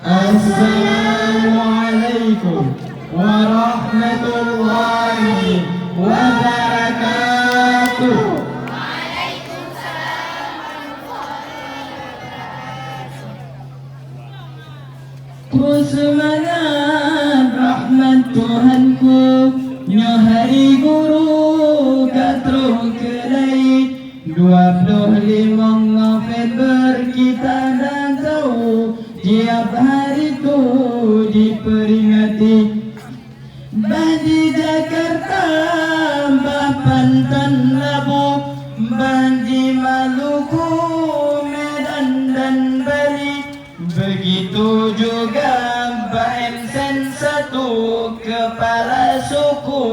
Assalamualaikum warahmatullahi wabarakatuh. Ku semangat rahmat Tuhanku, nya hari guru katro kelai 25 November kita dah tahu, tiap hari tu diperingati. Badi Jakarta, Pantan Labu, Badi Maluku, Medan dan Bali. Begitu juga BMSen 1, kepala suku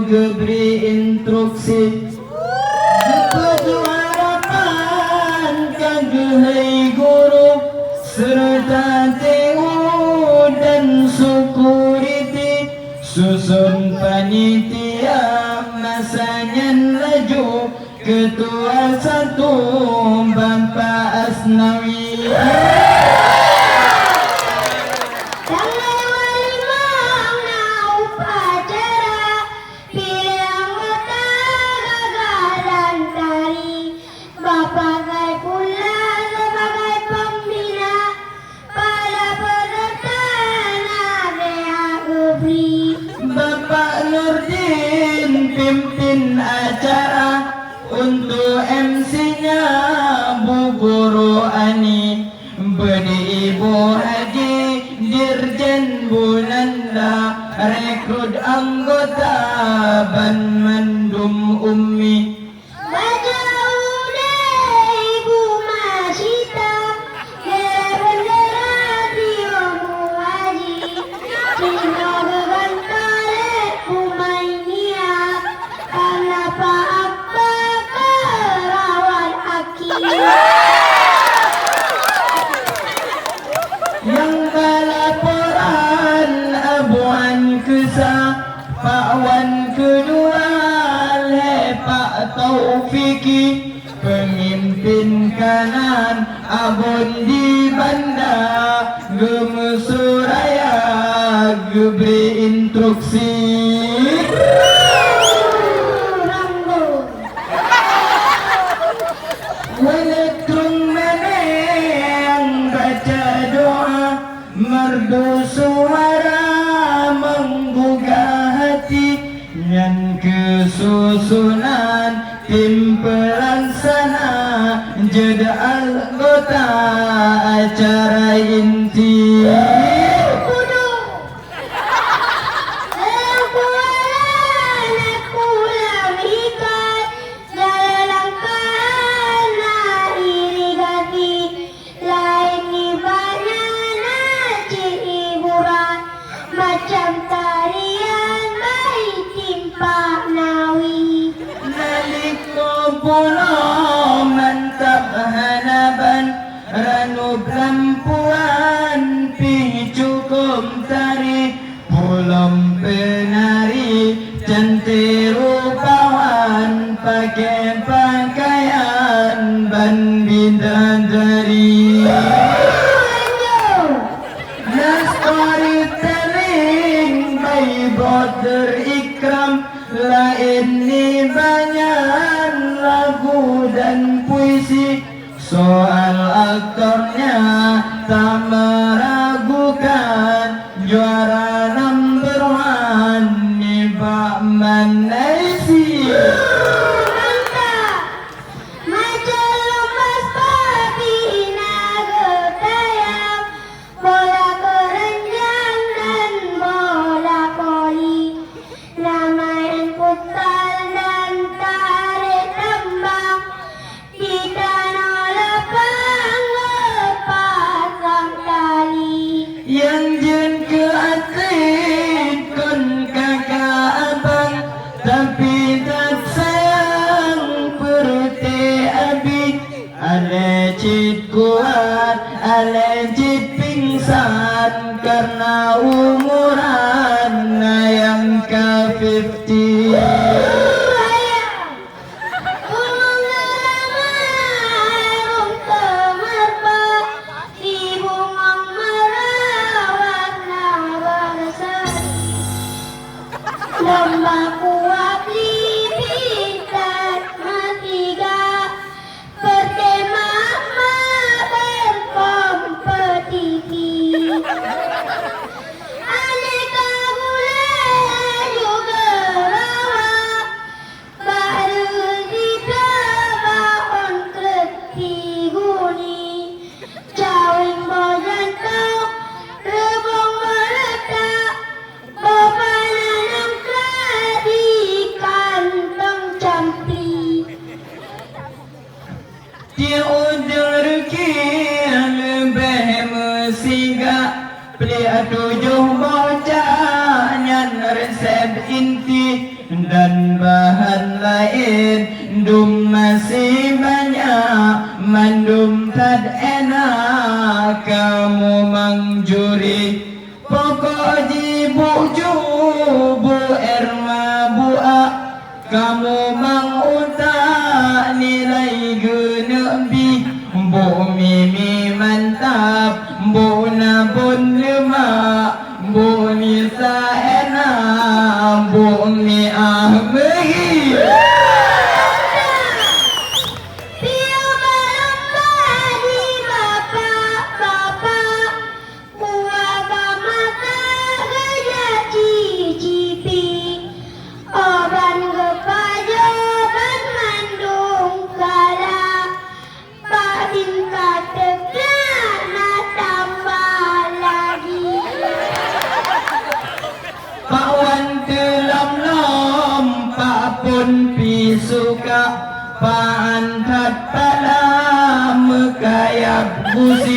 geberi instruksi. Peju harapan kagehai guru serta TU dan security, susun panitia masanya laju ketua 1 Bapak Asnawi. Pimpin acara, untuk MC-nya Bu Guru Ani, Bedi Ibu Haji Dirjen Bunanda, rekrut anggota Ban Mandum Ummi. Yang balaporan Abuan Kesa, Pak Wan kedua le Pak Taufiki, pemimpin kanan Abon di Banda Gemesuraya geberi instruksi. Merdu suara menggugah hati, yang kesusunan tim pelaksana jadi anggota acara inti. Macam tarian bayi timpa nawi, naliko pulau mantap hanaban, ranu lampuan picukum tari, pulau penari cantik rupawan, pakai pakaian ban bidadari. Brother Ikram, lain ni banyak lagu dan puisi, soal aktornya tak meragukan, juara number 1 ni Pak Manaisi. Yang jen ke atlet kon kakak abang, tapi tak sayang perute abi. Alecit kuat, alecit pingsan, karena umuran yang ke 50. Ibu di ujung reki lebih mesiga beli 7 bocah nyan resep inti dan bahan lain dum masih banyak mandum tad enak kamu mangjuri pokok jibu bu erma bua kamu mang utak nilai genebi bu mimi mantap bu nabun lemak bu nisa enak bu mi ahmehi suka pantat pada mekayak busi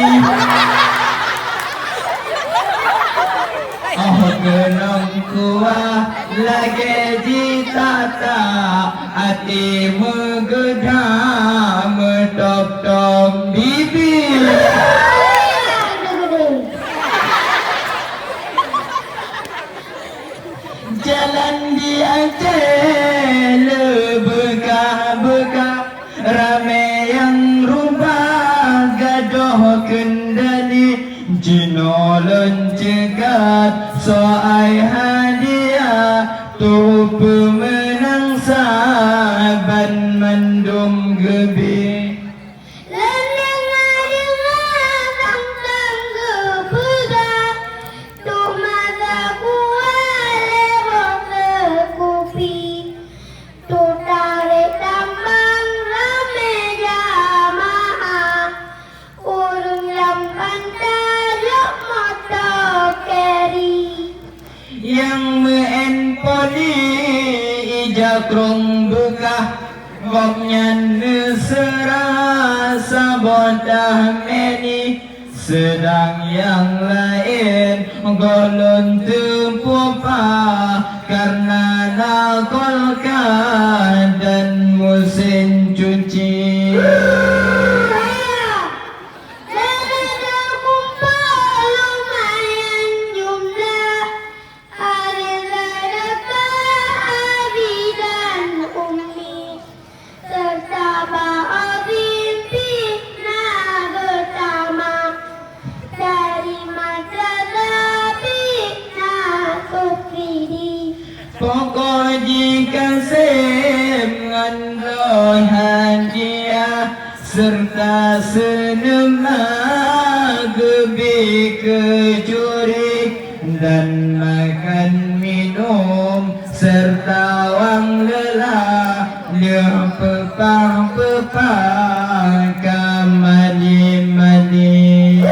oh genong kuah lagi jitata hati megedam metop-top bibir jalan di Aceh lebekah-bekah ramai yang rubah gadoh kendali jino lencegat soai hadiah tu pemenang saban mendum gebi yang menempoli ijakrong bekah gomnyan serasa bodah meni sedang yang lain golon tempupa karena nakolkan dan musim cuci pokok jika dengan rohan dia serta senemah gebi kecurik dan makan minum serta wang lelah liang pepang-pepang kamali-mali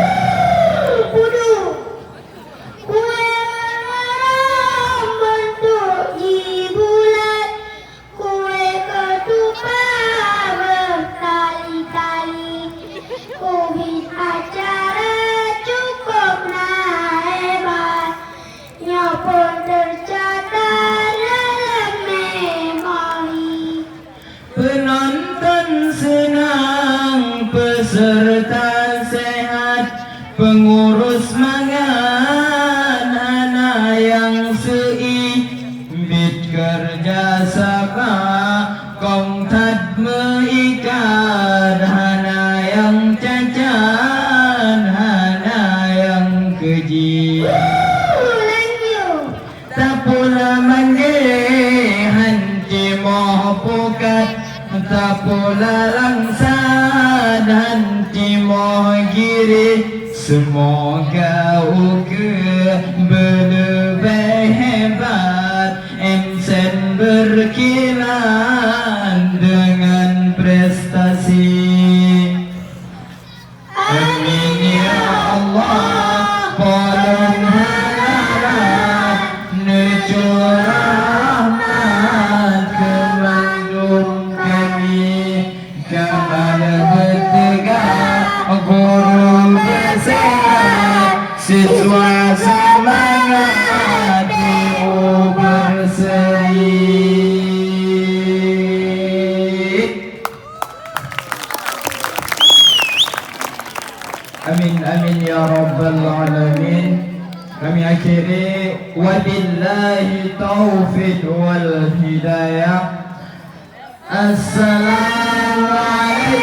penonton senang peserta sehat pengurus mangan anak yang seibit kerja sama kongtat meikat hana yang cacan hana yang keji tak pula mangge hanci moh pukat tak pula langsa dan timoh giri semoga uke berlebih hebat emsen berkilan dengan prestasi amin ya Allah polon harap necurah rahmat kemandung kami kamal siswa semangat berseri. Amin amin ya rabbal alamin. Kami akhiri wabillahi taufiq wal hidayah. Assalamualaikum